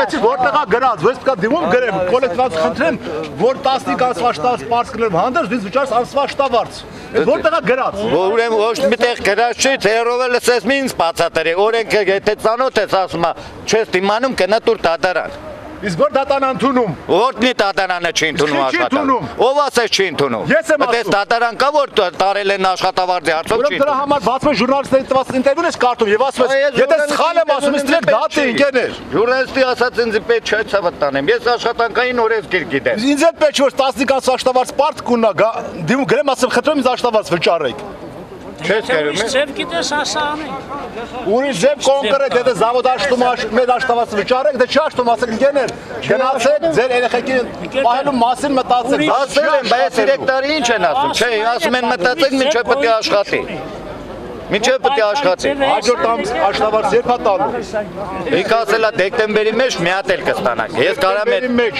Գտեցի որտեղա գրած, ես պետք է դիմում գրեմ, կոլեկտիվանց խնդրեմ, որ 15 անսվաշտավարձ պարտ կլեմ հանդերձ, ինձ վճարս անսվաշտավարձ։ Որտեղա գրած։ Ուրեմն ոչ միտեղ գրած չի, թերով էլ ասես մի ինձ բացատրի, օրենքը եթե ծանոթ ես ասում, չես դիմանում կնա տուր դատարան։ Իսկ որ դատարան ընդունում։ Որտնի դատարանը չի ընդունում աշխատավարձ։ Ով ասես չի ընդունում։ Ես եմ ասում։ Դες դատարան կա որ տարել են աշխատավարձի հարցով չի։ Ուրեմն դրա համար բացում ժուրնալիստների տված ինտերվյուն ես կարդում եւ ասում ես, եթե սխալ եմ ասում, իսկ դեռ դատի ընկերներ։ Ժուրնալիստի ասած ինձ պետք չէ ցավը տանեմ։ Ես աշխատանքային օրենսգիր գիտեմ։ Ինձ էլ պետք չէ որ 15 աշխատավարձ պարտ կունա, դիմում գրեմ ասեմ, խնդրում ինձ աշխատավարձ վճարեք։ Չես կերում է։ Ձև գիտես ասանի։ Ուրիշ ձև կոնկրետ եթե զավոդ աշխատում մեր աշխատավարձ վճարեք, դե չաշխտում ասեք ընկերներ, գնացեք ձեր երեխեքին պահելու մասին մտածեք։ Ասել են, բայց դիրեկտորը ինչ են ասում, չէ, ասում են մտածեք, մինչև պետք է աշխատի։ Մինչև պետք է աշխատի։ Հաջորդ ամս աշխատավարձ երբ է տալու։ Ինք ասելա դեկտեմբերի մեջ մի հատ էլ կստանանք։ Ես կարամ եմ մեջ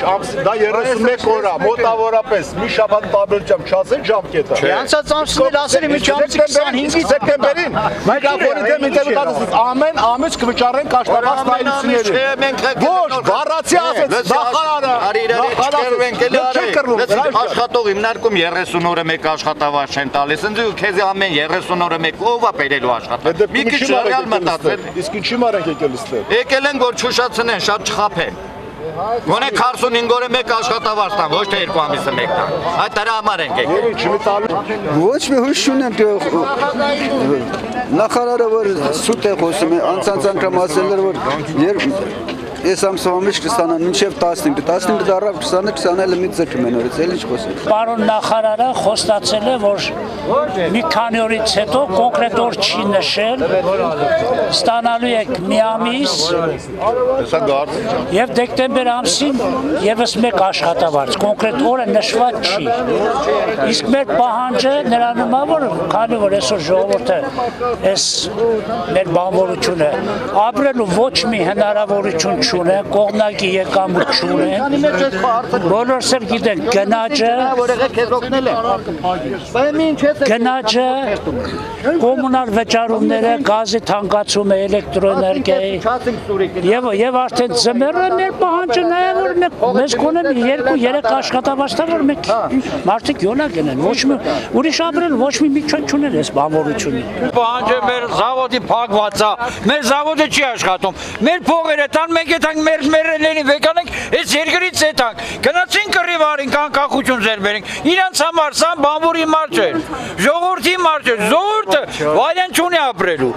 դա 31 օր է, մոտավորապես մի շաբաթ տարբերությամբ չասեն ժամկետը։ Անցած ամսին էլ ասել եմ ամսի 25-ից սեպտեմբերին միկրոֆոնի դեմ ինտերվյու տալիս ամեն ամիս կվճարենք աշխատավարձ նայությունների։ Ոչ, բառացի ասեց նախարարը։ Աշխատող հիմնարկում 30 օրը մեկ աշխատավարձ չեն տալիս, ինձ ու քեզ ամեն 30 օրը մեկ ով է բերելու աշխատանք։ Մի քիչ ռեալ մտածել։ Իսկ ինչի մարենք եկել ստեղ։ Եկել են որ չուշացնեն, շատ չխափեն։ Գոնե 45 օրը մեկ աշխատավարձ տան, ոչ թե 2 ամիսը մեկ տան։ Այդ դրա համար ենք եկել։ Երբ չմի տալու։ Ոչ մի հույս չունեմ նախարարը որ սուտ է խոսում, անցած անգամ ասել էր որ Ես ամսվա մեջ կստանան մինչև 15 դարավ 20-ը մի ձեռք մենորից, էլ ինչ խոսել։ Պարոն նախարարը խոստացել է, որ մի քանի օրից հետո կոնկրետ օր չի նշել, ստանալու եք մի ամիս եւ դեկտեմբեր ամսին եւս մեկ աշխատավարձ, կոնկրետ օրը նշված չի։ Իսկ մեր պահանջը նրանում է, որ քանի որ այսօր ժողովուրդը այս մեր բանվորությունը ապրելու ոչ մի հնարավորություն չունեն, կողմնակի եկամուտ չունեն, բոլորս էլ գիտենք գնաճը, կոմունալ վճարումները, գազի թանկացումը, էլեկտրոէներգիայի եւ արդեն ձմեռը մեր պահանջը նաեւ որ մեզ կոնեն 2-3 աշխատավարձ տա որ մենք մարդիկ յոլա գնեն, ոչ մի ուրիշ ապրել ոչ մի միջոց չունեն այս բանվորությունին։ Պահանջը մեր զավոդի փակված է, մեր զավոդը չի աշխատում, մեր փողերը տան մենք ենք մերներին վեկանենք, այս երկրից եթանք, գնացին կռիվարինք, անկախություն ձեր բերենք, իրանց համար սա բանվորի մարջ էր, ժողովրդի մարջ էր, ժողովուրդը վայրեն չունի ապրելու,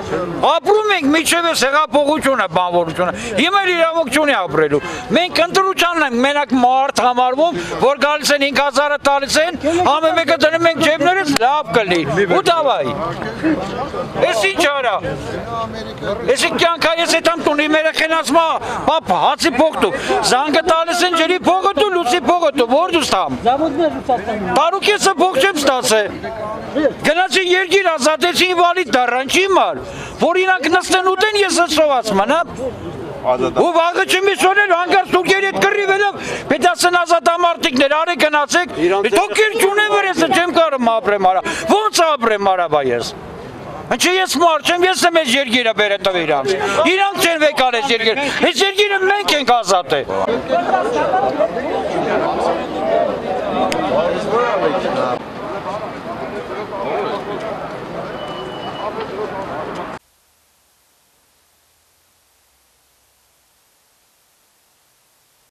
ապրում ենք միջև ես հեղափոխությունը բանվորությունը, հիմա էլ իրավունք չունի ապրելու, մենք ընտրությանն ենք մենակ մարդ համարվում, որ գալիս են 5000-ը տալիս են, ամեն մեկը դնում ենք ջեբներս, լավ կլի, ու դավայ, ես ինչ արա, ես կյանքա ես եթամ տունի մերեխեն ասմա, Պապա, հացի փողտու, զանգը տալիս են ջրի փողտու, լուսի փողտու, որ դու ստամ։ Տարուք եսը փող չեմ ստացե։ Գնացին երկիր ազատեցին ինվալիդ դառան, չի մար, որ իրանք նստեն ուտեն ես սովացման, հա։ Ու վաղը չմիսոնել հանգար ստուկերի հետ կռիվելով, պետք ասեն ազատամարտիկներ, արեք գնացեք, թոքեր չունեմ վրեսը չեմ կարում ապրեմ արա, ոնց ապրեմ արա բա ես։ Ինչի ես մարդ չեմ, ես եմ ես երկիրը բերը տվ իրանք չեն վեկալ ես երկիրը, ես երկիրը մենք ենք ազատ է։